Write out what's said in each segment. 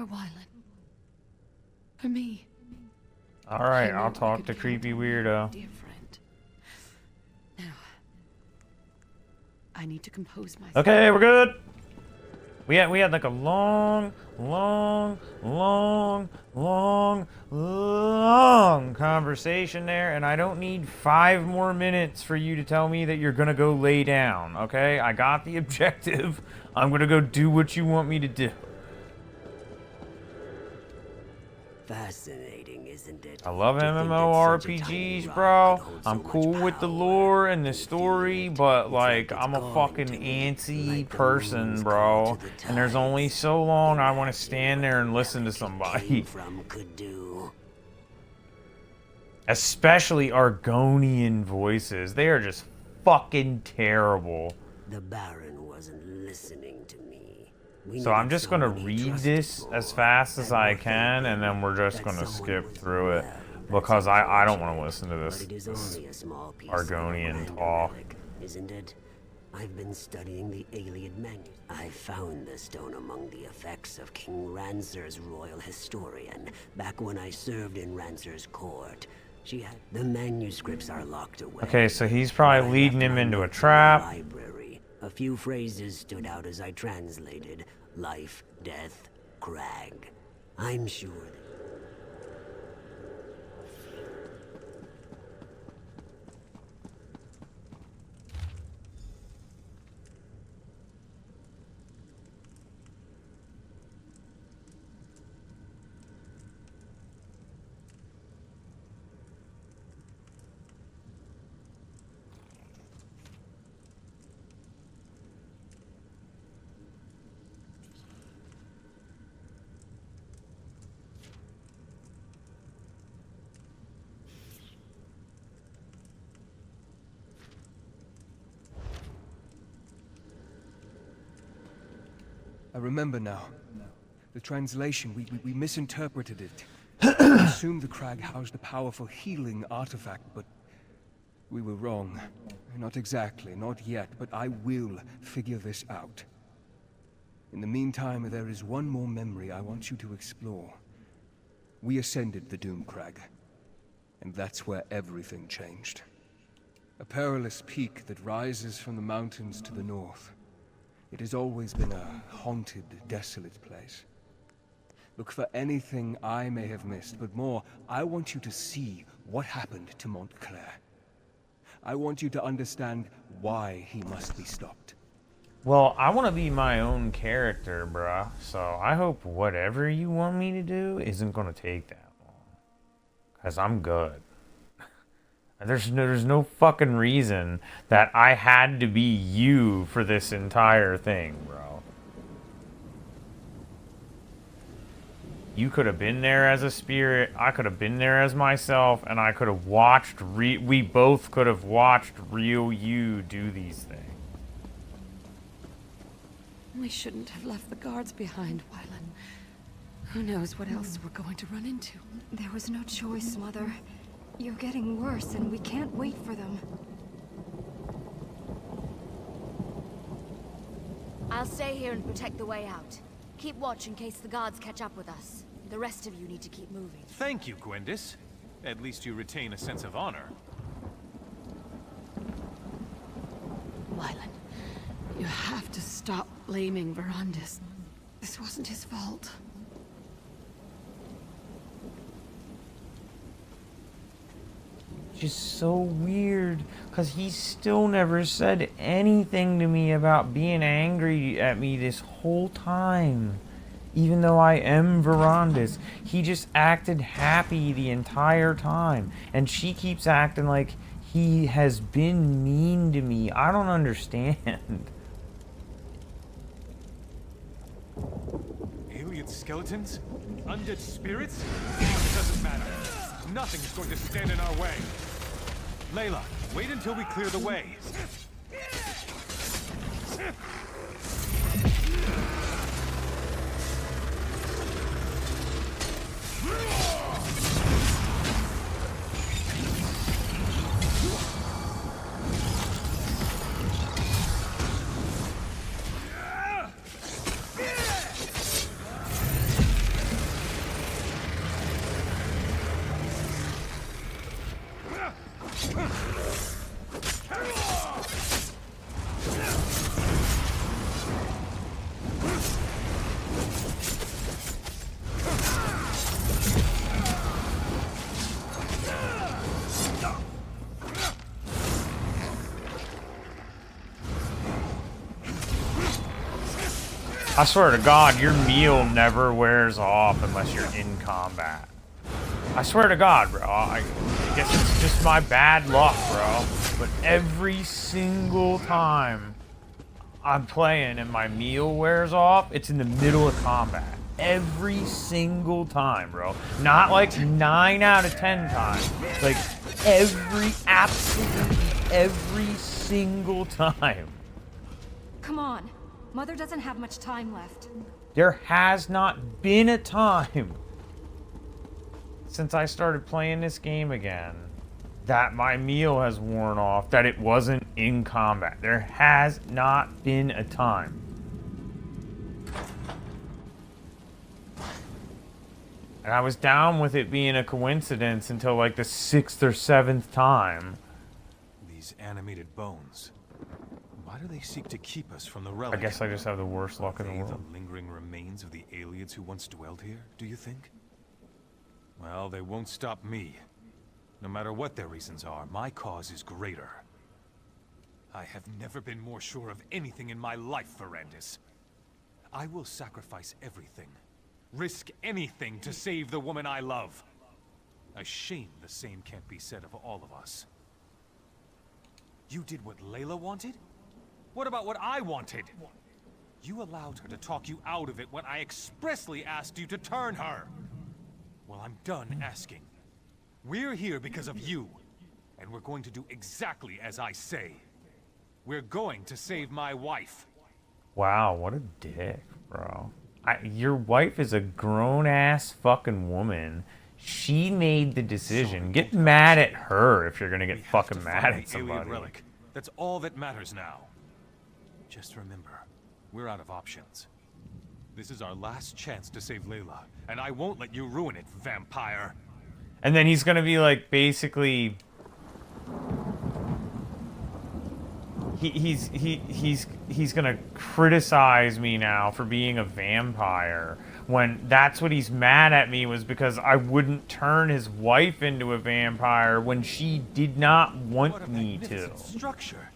For Wylan. For me. Alright, I'll talk to creepy weirdo. Dear friend. Now, I need to compose myself. Okay, we're good. We had like a long conversation there, and I don't need 5 more minutes for you to tell me that you're gonna go lay down, okay? I got the objective. I'm gonna go do what you want me to do. Fascinating, isn't it? I love To think that MMORPGs, such a tiny bro. rock could hold I'm so much cool with the power lore and the and story, feel it. but It's like it's I'm a calling fucking to me, antsy like the person, moon's bro. call to the And there's only tides. so long I want to Imagine stand there and what listen to relic it somebody. came from could do. Especially Argonian voices. They are just fucking terrible. The Baron wasn't listening to me. We So I'm needed just gonna someone he read trusted this more, as fast as and I more can, and then we're just that gonna someone skip was through it. well, that's Because I don't want to unfortunate. listen to But this, it is this only a small piece Argonian of a grander talk. relic, isn't it? I've been studying the Iliad manuscript. I found the stone among the effects of King Ranzer's royal historian back when I served in Ranzer's court. She had the manuscripts are locked away. Okay, so he's probably I leading left him my into a notes in the trap. library. A few phrases stood out as I translated. Life, death, crag. I'm sure that I remember now. The translation, we misinterpreted it. We assumed the crag housed a powerful healing artifact, but we were wrong. Not exactly, not yet, but I will figure this out. In the meantime, there is one more memory I want you to explore. We ascended the Doom Crag, and that's where everything changed. A perilous peak that rises from the mountains to the north. It has always been a haunted, desolate place. Look for anything I may have missed, but more, I want you to see what happened to Montclair. I want you to understand why he must be stopped. Well, I want to be my own character, bruh. So I hope whatever you want me to do isn't going to take that long. Because I'm good. There's no fucking reason that I had to be you for this entire thing, bro. You could have been there as a spirit, I could have been there as myself, and I could have watched, we both could have watched real you do these things. We shouldn't have left the guards behind, Wylan. Who knows what else we're going to run into. There was no choice, Mother. You're getting worse, and we can't wait for them. I'll stay here and protect the way out. Keep watch in case the guards catch up with us. The rest of you need to keep moving. Thank you, Gwendis. At least you retain a sense of honor. Wylan, you have to stop blaming Verandis. This wasn't his fault. Just so weird, because he still never said anything to me about being angry at me this whole time. Even though I am Verandis, he just acted happy the entire time. And she keeps acting like he has been mean to me. I don't understand. Alien skeletons? Undead spirits? It doesn't matter. Nothing is going to stand in our way. Layla, wait until we clear the way. I swear to God, your meal never wears off unless you're in combat. I swear to God, bro. I guess it's just my bad luck, bro. But every single time I'm playing and my meal wears off, it's in the middle of combat. Every single time, bro. Not like 9 out of 10 times. Like absolutely every single time. Come on. Mother doesn't have much time left. There has not been a time since I started playing this game again that my meal has worn off, that it wasn't in combat. There has not been a time. And I was down with it being a coincidence until like the 6th or 7th time. These animated bones. Why do they seek to keep us from the relic? I guess I just have the worst luck in the world. The lingering remains of the aliens who once dwelled here, do you think? Well, they won't stop me. No matter what their reasons are, my cause is greater. I have never been more sure of anything in my life, Verandis. I will sacrifice everything. Risk anything to save the woman I love. A shame the same can't be said of all of us. You did what Layla wanted? What about what I wanted? You allowed her to talk you out of it when I expressly asked you to turn her. Well, I'm done asking. We're here because of you, and we're going to do exactly as I say. We're going to save my wife. Wow, what a dick, bro. Your wife is a grown-ass fucking woman. She made the decision. Get mad at her if you're gonna get fucking mad at somebody. Relic. That's all that matters now. Just remember, we're out of options. This is our last chance to save Layla, and I won't let you ruin it, vampire. And then he's gonna be like, basically, he's gonna criticize me now for being a vampire, when that's what he's mad at me was because I wouldn't turn his wife into a vampire when she did not want me to. Structure.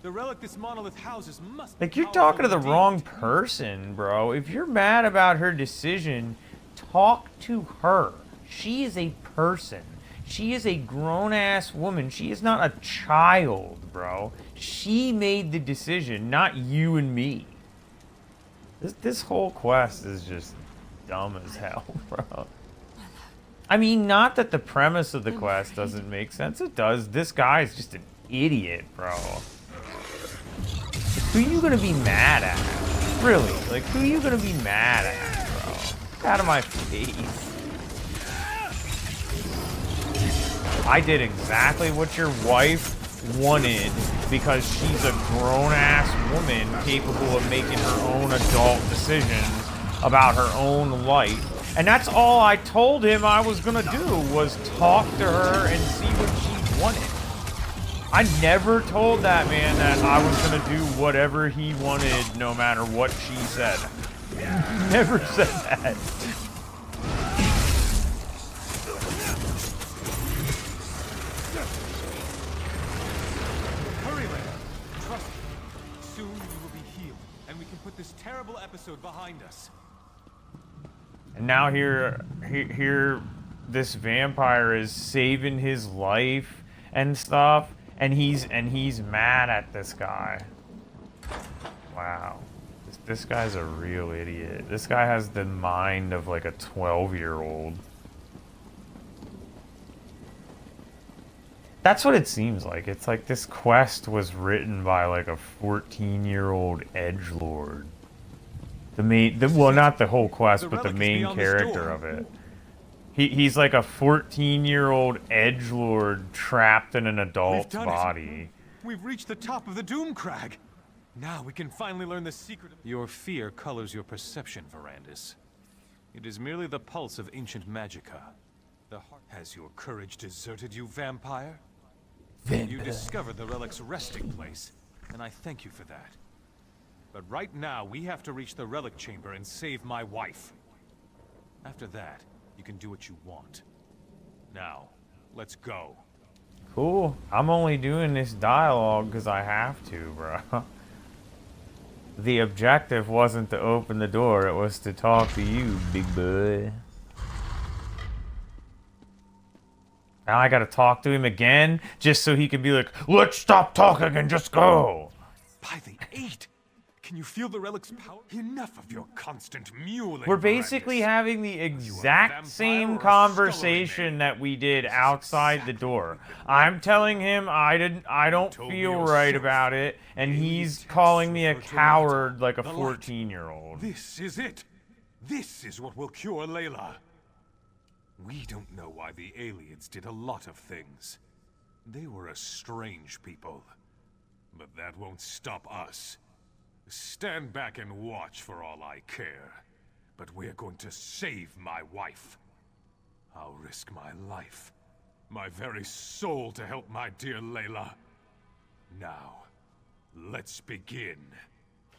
The relic this monolith houses must like, you're talking to the wrong person, bro. If you're mad about her decision, talk to her. She is a person. She is a grown-ass woman. She is not a child, bro. She made the decision, not you and me. This whole quest is just dumb as hell, bro. I mean, not that the premise of the quest doesn't make sense. It does. This guy is just an idiot, bro. Who are you gonna be mad at? Really? Like, who are you gonna be mad at, bro? Get out of my face. I did exactly what your wife wanted because she's a grown-ass woman capable of making her own adult decisions about her own life. And that's all I told him I was gonna do, was talk to her and see what she wanted. I never told that man that I was gonna do whatever he wanted no matter what she said. Never said that. This terrible episode behind us. And now here this vampire is saving his life and stuff, and he's mad at this guy. Wow. This guy's a real idiot. This guy has the mind of like a 12-year-old. That's what it seems like. It's like this quest was written by like a 14-year-old edgelord. Well, not the whole quest, but the main character of it. He's like a 14-year-old edgelord trapped in an adult's body. We've reached the top of the Doom Crag. Now we can finally learn the secret of... Your fear colors your perception, Verandis. It is merely the pulse of ancient magicka. The heart... Has your courage deserted you, vampire? You discovered the relic's resting place, and I thank you for that. But right now, we have to reach the relic chamber and save my wife. After that, you can do what you want. Now, let's go. Cool. I'm only doing this dialogue because I have to, bro. The objective wasn't to open the door, it was to talk to you, big boy. Now I gotta talk to him again, just so he can be like, let's stop talking and just go. By the 8! Can you feel the relic's power? Enough of your constant mewling. We're basically Varandus. having the exact same conversation that we did outside the door. I'm telling him I don't feel right about it, and he's calling me a coward like a 14-year-old. This is it. This is what will cure Layla. We don't know why the aliens did a lot of things. They were a strange people. But that won't stop us. Stand back and watch for all I care. But we're going to save my wife. I'll risk my life, my very soul to help my dear Layla. Now, let's begin.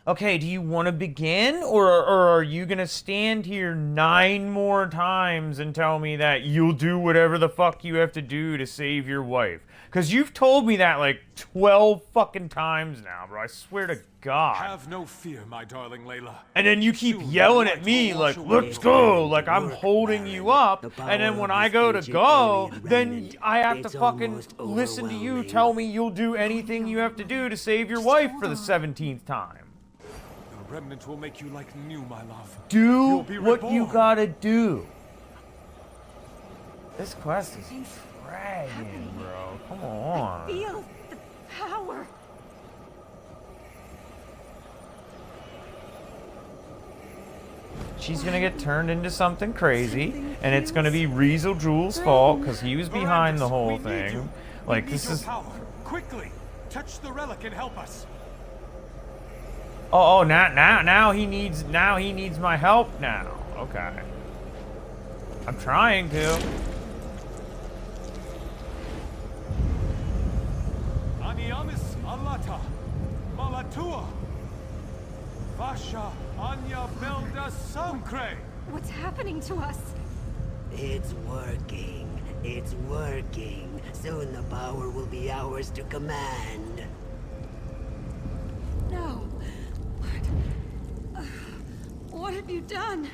Okay, do you want to begin, or are you gonna stand here 9 more times and tell me that you'll do whatever the fuck you have to do to save your wife? Because you've told me that like 12 fucking times now, bro. I swear to God. Have no fear, my darling Layla. And then you keep yelling at me like, let's go, like I'm holding you up. And then when I go to go, then I have to fucking listen to you tell me you'll do anything you have to do to save your wife for the 17th time. The remnant will make you like new, my love. Do You'll be what you reborn. gotta do. This quest is dragging, bro. Come on. Feel the power. She's gonna get turned into something crazy, and it's gonna be Riesel Jewel's fault because he was behind the whole thing. Like this is. Power. Quickly, touch the relic and help us. Oh, now he needs my help now. Okay. I'm trying to. Aniamis alata, malatua, vasha anya belda sancre. What's happening to us? It's working. It's working. Soon the power will be ours to command. No. What have you done?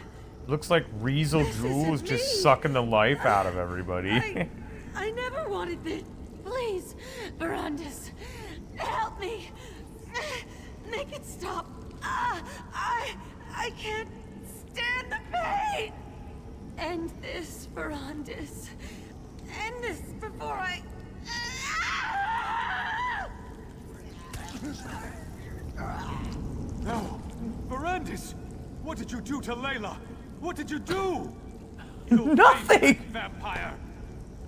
Looks like Riesel This Jewel is isn't just me. sucking the life out of everybody. I never wanted this. Please, Varandus, help me. Make it stop. I can't stand the pain. End this, Varandus. End this before I... No, Varandus, what did you do to Layla? What did you do? You'll Nothing. pay for that, vampire.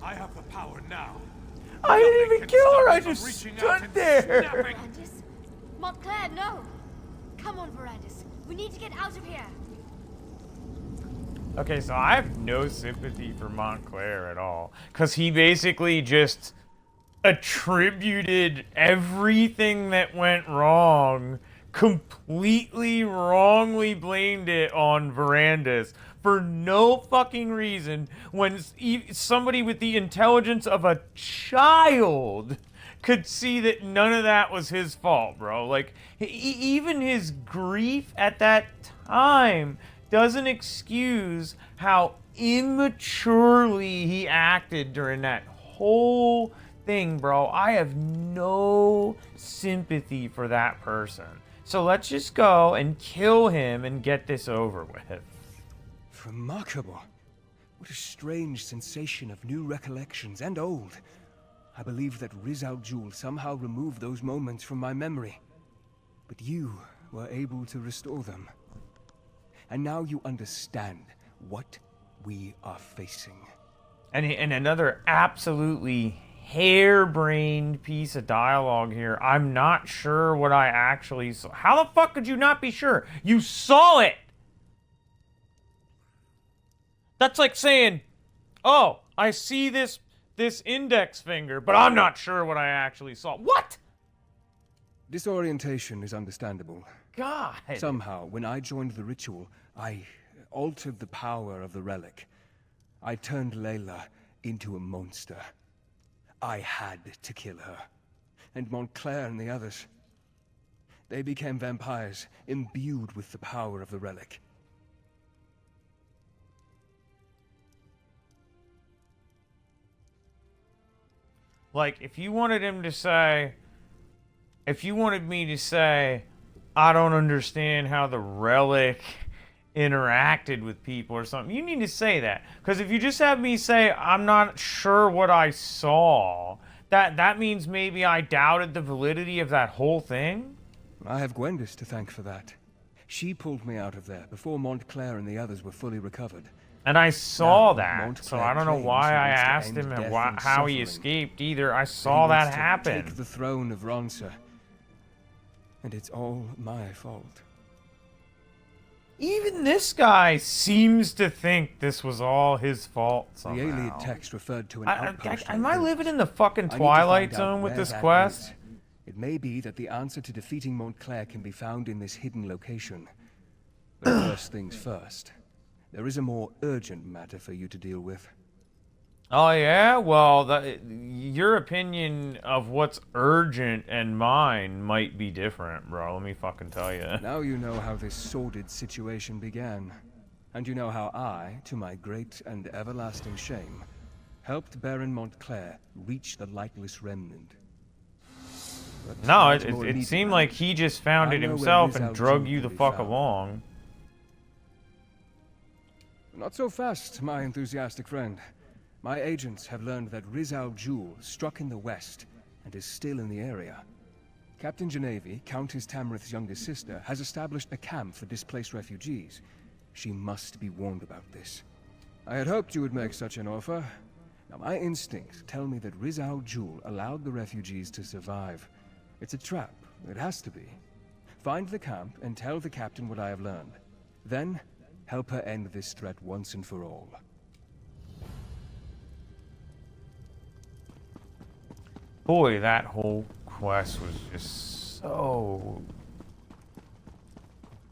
I have the power now. I didn't Nothing even can kill her. stop I me from just reaching out stood and there. snapping. Varandus? Montclair, no! Come on, Varandus. We need to get out of here. Okay, so I have no sympathy for Montclair at all, because he basically just attributed everything that went wrong, completely wrongly blamed it on Varandus for no fucking reason, when somebody with the intelligence of a child could see that none of that was his fault, bro. Like, even his grief at that time doesn't excuse how immaturely he acted during that whole thing, bro. I have no sympathy for that person. So let's just go and kill him and get this over with. Remarkable. What a strange sensation of new recollections and old. I believe that Riz Al Jul somehow removed those moments from my memory. But you were able to restore them. And now you understand what we are facing. And another absolutely harebrained piece of dialogue here. I'm not sure what I actually saw. How the fuck could you not be sure? You saw it! That's like saying, oh, I see this index finger, but I'm not sure what I actually saw. What? Disorientation is understandable. God. Somehow, when I joined the ritual, I altered the power of the relic. I turned Layla into a monster. I had to kill her. And Montclair and the others. They became vampires, imbued with the power of the relic. Like, if you wanted him to say... If you wanted me to say, I don't understand how the relic interacted with people or something, you need to say that. Because if you just have me say, I'm not sure what I saw, that means maybe I doubted the validity of that whole thing? I have Gwendis to thank for that. She pulled me out of there before Montclair and the others were fully recovered. And I saw Now, that, Montclair so I don't know claims why he I wants to asked end him and death and how he suffering. escaped either. I But saw he that wants to happen. take the throne of Ronsa. And it's all my fault. Even this guy seems to think this was all his fault somehow. The alien text referred to an outpost. Am I living in the fucking I need to Twilight find out Zone with where this that quest? is. It may be that the answer to defeating Montclair can be found in this hidden location. But first things first. There is a more urgent matter for you to deal with. Oh yeah? Well, your opinion of what's urgent and mine might be different, bro. Let me fucking tell you. Now you know how this sordid situation began. And you know how I, to my great and everlasting shame, helped Baron Montclair reach the lightless remnant. But No, much more it needed seemed now. like he just found I it know where himself Rizal and drug June you can the be fuck found. along. Not so fast, my enthusiastic friend. My agents have learned that Rizal Jewel struck in the west and is still in the area. Captain Genevieve, Countess Tamrith's youngest sister, has established a camp for displaced refugees. She must be warned about this. I had hoped you would make such an offer. Now, my instincts tell me that Rizal Jewel allowed the refugees to survive. It's a trap. It has to be. Find the camp and tell the captain what I have learned. Then, help her end this threat once and for all. Boy, that whole quest was just so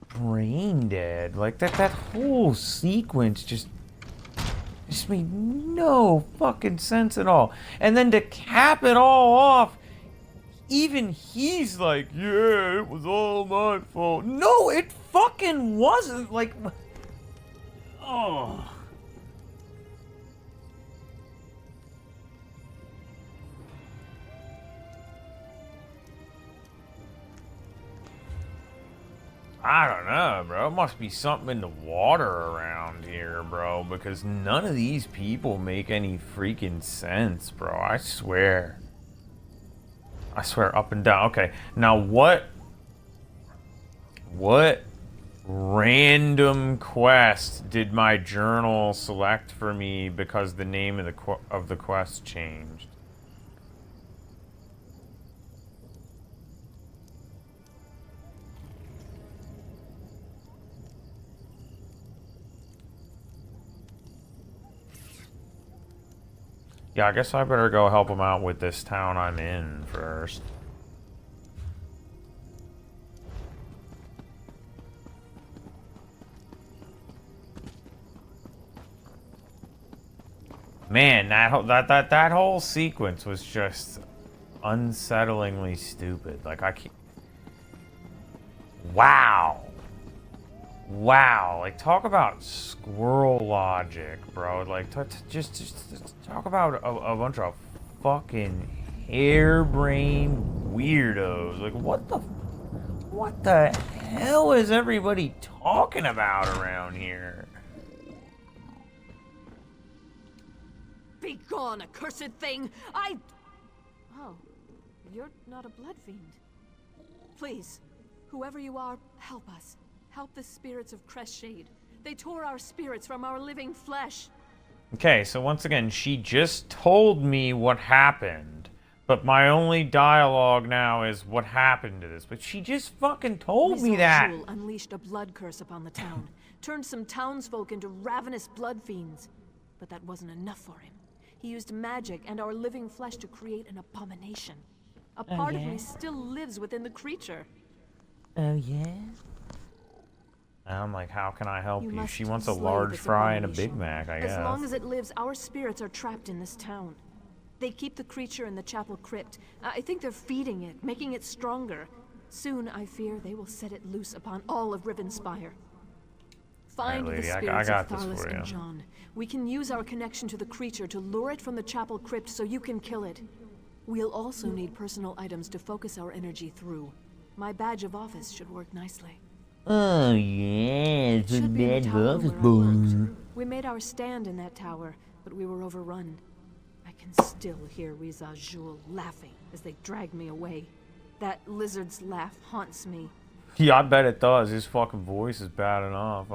brain dead. Like that whole sequence just made no fucking sense at all. And then to cap it all off, even he's like, yeah, it was all my fault. No, it fucking wasn't. Like, oh. I don't know, bro. It must be something in the water around here, bro, because none of these people make any freaking sense, bro. I swear. I swear, up and down. Okay, now what random quest did my journal select for me because the name of the quest changed? Yeah, I guess I better go help him out with this town I'm in first. Man, that whole sequence was just unsettlingly stupid. Like I can't. Wow. Wow, like talk about squirrel logic, bro. Like just talk about a bunch of fucking harebrained weirdos. Like what the hell is everybody talking about around here? Be gone, accursed thing! Oh, you're not a blood fiend. Please, whoever you are, help us. Help the spirits of Crestshade. They tore our spirits from our living flesh. Okay, so once again, she just told me what happened. But my only dialogue now is what happened to this. But she just fucking told me that. Rizal unleashed a blood curse upon the town. Turned some townsfolk into ravenous blood fiends. But that wasn't enough for him. He used magic and our living flesh to create an abomination. A part of me still lives within the creature. Oh, yeah? I'm like, how can I help you? She wants a slay large this fry and a abomination. Big Mac, I guess. As long as it lives, our spirits are trapped in this town. They keep the creature in the chapel crypt. I think they're feeding it, making it stronger. Soon, I fear, they will set it loose upon all of Rivenspire. Find lady, the I spirits got of this Tharlas for you. and John. We can use our connection to the creature to lure it from the chapel crypt so you can kill it. We'll also need personal items to focus our energy through. My badge of office should work nicely. Oh yeah, it's a Should be in the bad tower office where I boy. worked. We made our stand in that tower, but we were overrun. I can still hear Riza Jul laughing as they dragged me away. That lizard's laugh haunts me. Yeah, I bet it does. His fucking voice is bad enough,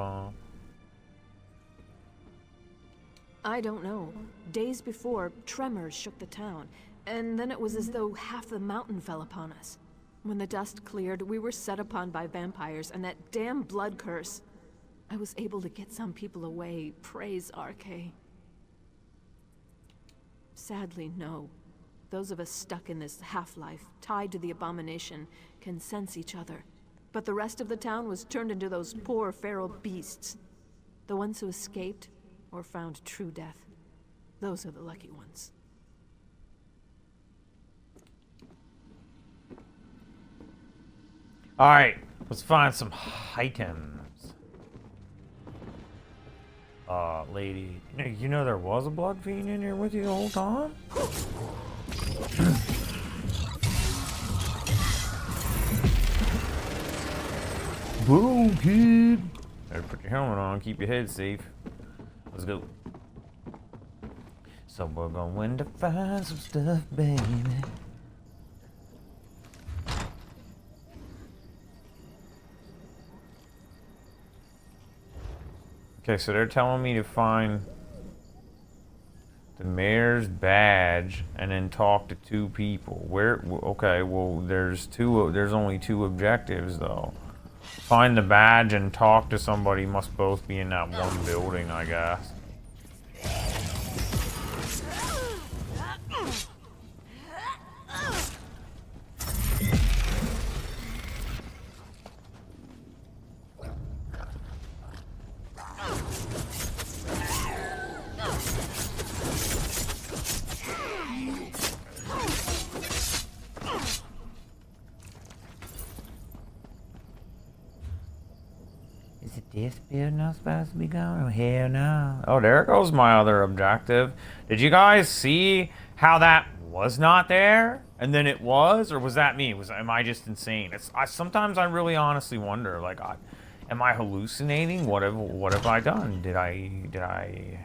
I don't know. Days before, tremors shook the town, and then it was as though half the mountain fell upon us. When the dust cleared, we were set upon by vampires and that damn blood curse. I was able to get some people away, praise Arche. Sadly, no. Those of us stuck in this half-life, tied to the abomination, can sense each other. But the rest of the town was turned into those poor feral beasts. The ones who escaped, or found true death. Those are the lucky ones. Alright, let's find some items. Lady, you know there was a blood fiend in here with you the whole time? Boom, kid! Better put your helmet on, keep your head safe. Let's go. So we're going to find some stuff, baby. Okay, so they're telling me to find the mayor's badge and then talk to 2 people. Where? Okay, well, there's only 2 objectives though. Find the badge and talk to somebody must both be in that one building, I guess. Is it this building I'm supposed to be going? Oh, hell no. Oh, there goes my other objective. Did you guys see how that was not there? And then it was? Or was that me? Am I just insane? Sometimes I really honestly wonder, like, am I hallucinating? What have I done? Did I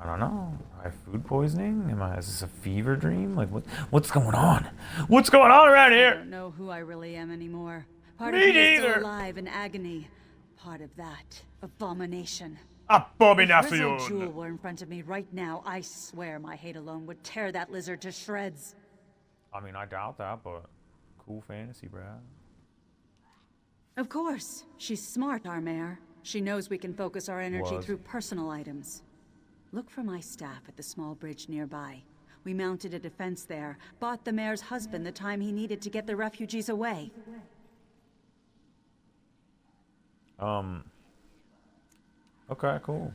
don't know. I have food poisoning? Is this a fever dream? Like, what's going on? What's going on around I here? don't know who I really am anymore. Part Me of me is neither. still alive in agony. Part of that abomination. Abomination. If Rizzo Jewel were in front of me right now, I swear my hate alone would tear that lizard to shreds. I mean, I doubt that, but cool fantasy, Brad. Of course. She's smart, our mayor. She knows we can focus our energy Was. through personal items. Look for my staff at the small bridge nearby. We mounted a defense there, bought the mayor's husband the time he needed to get the refugees away. Okay, cool.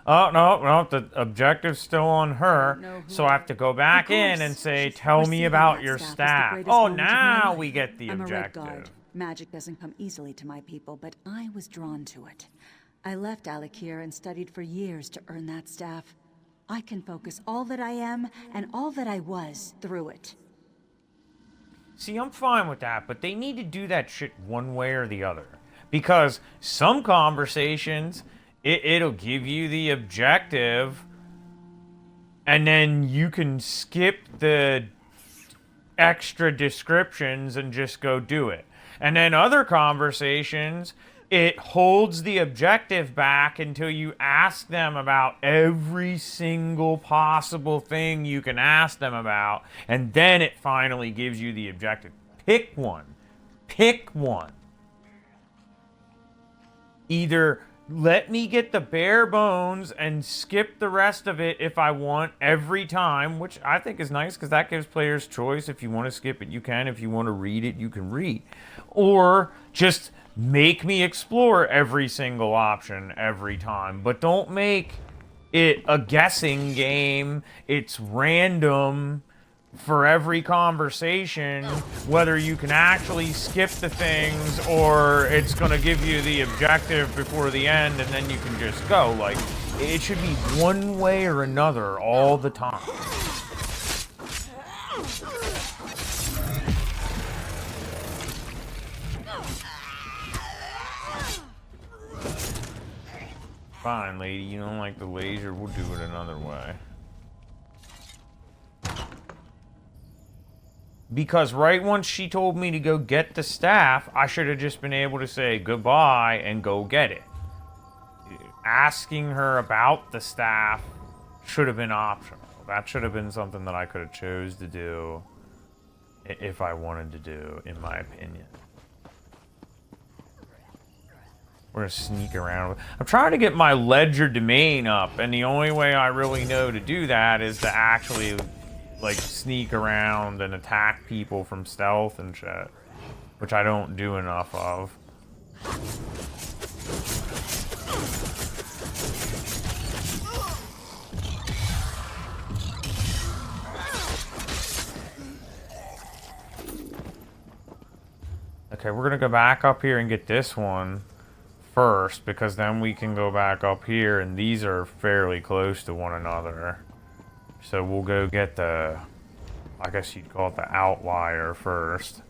Oh, no, the objective's still on her, so I have to go back in and say, tell me about your staff. Oh, now we get the I'm a Red objective. Guard. Magic doesn't come easily to my people, but I was drawn to it. I left Alakir and studied for years to earn that staff. I can focus all that I am and all that I was through it. See, I'm fine with that, but they need to do that shit one way or the other. Because some conversations, it'll give you the objective, and then you can skip the extra descriptions and just go do it. And then other conversations, it holds the objective back until you ask them about every single possible thing you can ask them about, and then it finally gives you the objective. Pick one. Pick one. Either let me get the bare bones and skip the rest of it if I want every time, which I think is nice because that gives players choice. If you want to skip it, you can. If you want to read it, you can read. Or just make me explore every single option every time. But don't make it a guessing game. It's random. for every conversation, whether you can actually skip the things or it's going to give you the objective before the end and then you can just go. Like, it should be one way or another all the time. Fine, lady, you don't like the laser, we'll do it another way. Because right once she told me to go get the staff, I should have just been able to say goodbye and go get it. Asking her about the staff should have been optional. That should have been something that I could have chose to do if I wanted to do, in my opinion. We're gonna sneak around. I'm trying to get my ledger domain up, and the only way I really know to do that is to actually, like, sneak around and attack people from stealth and shit, which I don't do enough of. Okay, we're gonna go back up here and get this one first, because then we can go back up here, and these are fairly close to one another. So we'll go get the, I guess you'd call it the outlier first.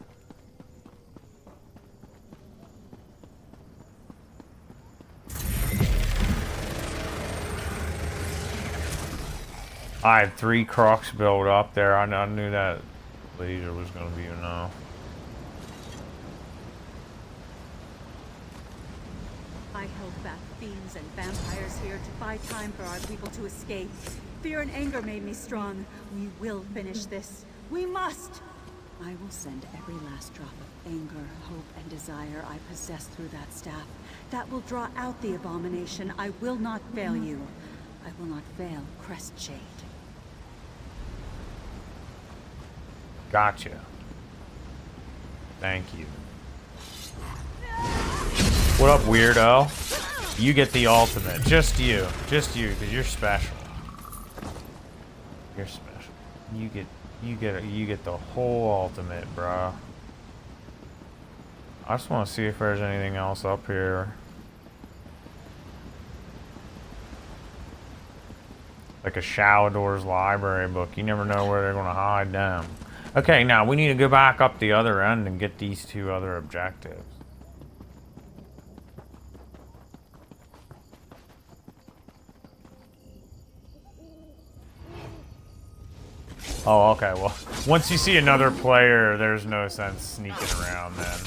I had 3 crocs built up there. I knew that laser was going to be enough. I held back fiends and vampires here to buy time for our people to escape. Fear and anger made me strong. We will finish this. We must! I will send every last drop of anger, hope, and desire I possess through that staff. That will draw out the abomination. I will not fail you. I will not fail Crestshade. Gotcha. Thank you. What up, weirdo? You get the ultimate. Just you, because you're special. You're special. You get the whole ultimate, bro. I just want to see if there's anything else up here. Like a Shalador's library book. You never know where they're gonna hide them. Okay, now we need to go back up the other end and get these 2 other objectives. Oh, okay, well, once you see another player, there's no sense sneaking around then.